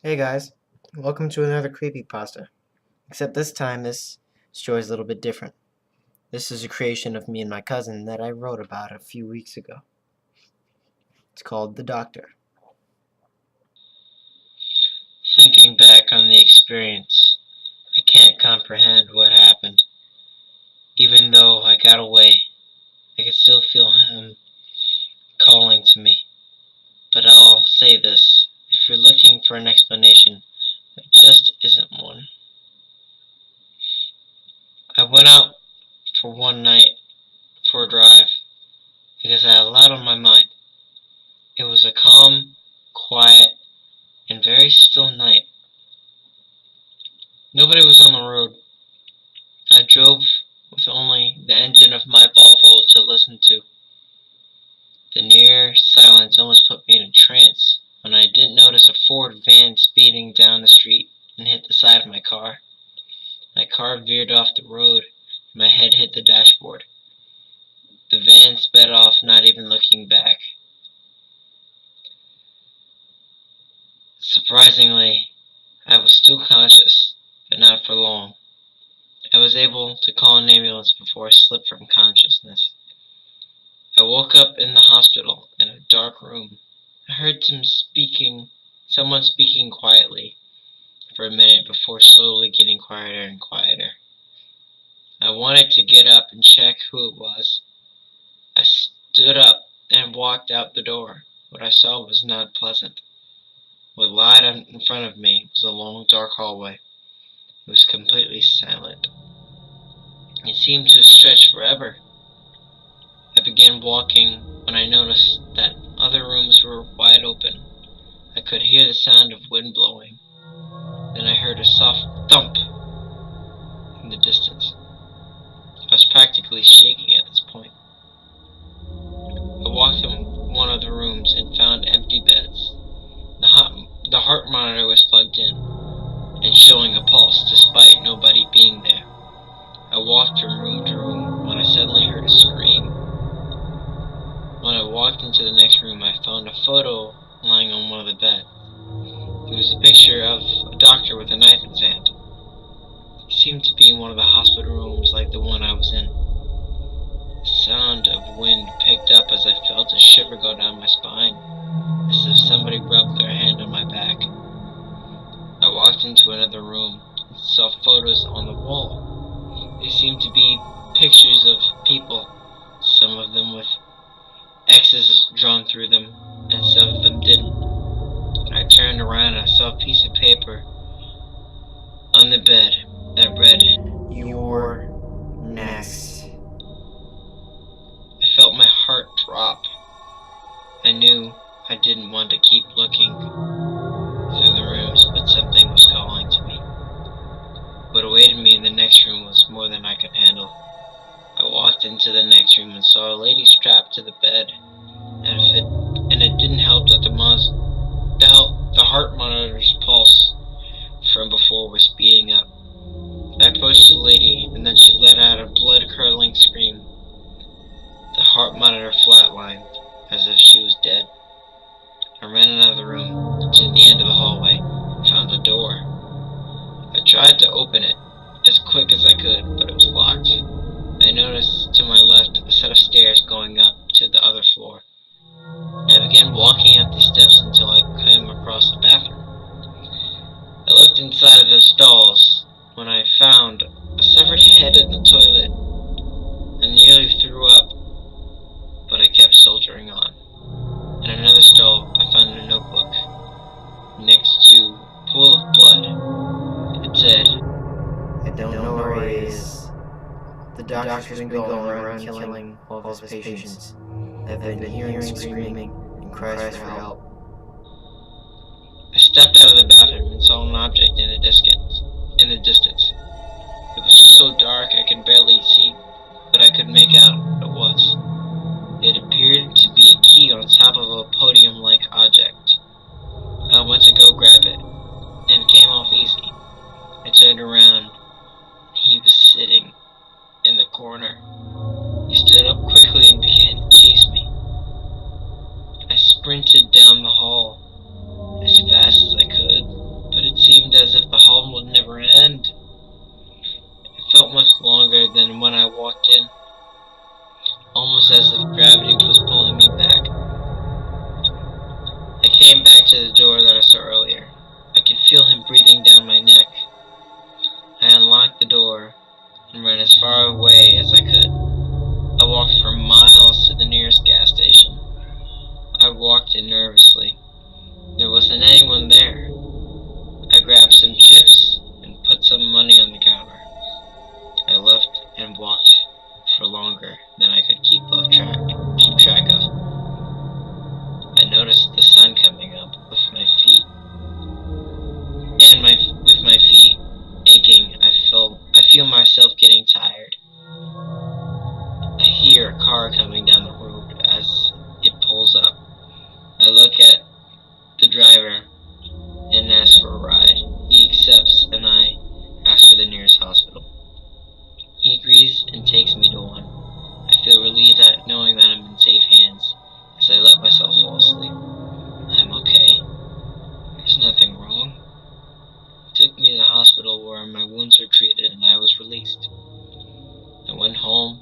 Hey guys, welcome to another CreepyPasta. Except this time this story is a little bit different. This is a creation of me and my cousin that I wrote about a few weeks ago. It's called The Doctor. Thinking back on the experience, I can't comprehend what happened. Even though I got away, I could still feel him calling to me. But I'll say this, if you're looking for an explanation, there just isn't one. I went out for one night for a drive because I had a lot on my mind. It was a calm, quiet, and very still night. Nobody was on the road. I drove with only the engine of my Volvo to listen to. The near silence almost put me in a trance when I didn't notice a Ford van speeding down the street and hit the side of my car. My car veered off the road and my head hit the dashboard. The van sped off, not even looking back. Surprisingly, I was still conscious, but not for long. I was able to call an ambulance before I slipped from consciousness. I woke up in the hospital in a dark room. I heard someone speaking quietly for a minute before slowly getting quieter and quieter. I wanted to get up and check who it was. I stood up and walked out the door. What I saw was not pleasant. What lied in front of me was a long, dark hallway. It was completely silent. It seemed to stretch forever. I began walking when I noticed that other rooms were wide open. I could hear the sound of wind blowing. Then I heard a soft thump in the distance. I was practically shaking at this point. I walked in one of the rooms and found empty beds. The heart monitor was plugged in and showing a pulse despite nobody being there. I walked from room to room when I suddenly heard a scream. When I walked into the next room, I found a photo lying on one of the beds. It was a picture of a doctor with a knife in his hand. He seemed to be in one of the hospital rooms like the one I was in. The sound of wind picked up as I felt a shiver go down my spine, as if somebody rubbed their hand on my back. I walked into another room and saw photos on the wall. They seemed to be pictures of people, some of them with X's drawn through them, and some of them didn't. I turned around and I saw a piece of paper on the bed that read, "You're next." I felt my heart drop. I knew I didn't want to keep looking through the rooms, but something was calling to me. What awaited me in the next room was more than I could handle. I walked into the next room and saw a lady strapped to the bed, and it didn't help that the heart monitor's pulse from before was speeding up. I approached the lady, and then she let out a blood-curdling scream. The heart monitor flatlined, as if she was dead. I ran out of the room to the end of the hallway and found a door. I tried to open it as quick as I could, but it was locked. I noticed to my left a set of stairs going up to the other floor. I began walking up these steps until I came across the bathroom. I looked inside of the stalls when I found a severed head in the toilet. I nearly threw up, but I kept soldiering on. In another stall, I found a notebook next to a pool of blood. It said, "I don't know where he is. The doctor's been going around killing all of his patients. I've been hearing screaming and cries for help." I stepped out of the bathroom and saw an object in the distance. It was so dark I could barely see, but I could make out what it was. It appeared to be a key on top of a podium-like object. I went to go grab it, and it came off easy. I turned around, and he was sitting in the corner. He stood up quickly and began to chase me. I sprinted down the than when I walked in, almost as if gravity was pulling me back. I came back to the door that I saw earlier. I could feel him breathing down my neck. I unlocked the door and ran as far away as I could. I walked for miles to the nearest gas station. I walked in nervously. There wasn't anyone there. I grabbed some chips and put some money on the counter. I left and walked for longer than I could keep track of. I noticed the sun coming up with my feet, and with my feet aching, I feel myself getting tired. I hear a car coming down the road as it pulls up. I look at the driver and ask for a ride. He accepts, and I ask for the nearest hospital. He agrees and takes me to one. I feel relieved at knowing that I'm in safe hands as I let myself fall asleep. I'm okay. There's nothing wrong. He took me to the hospital where my wounds were treated and I was released. I went home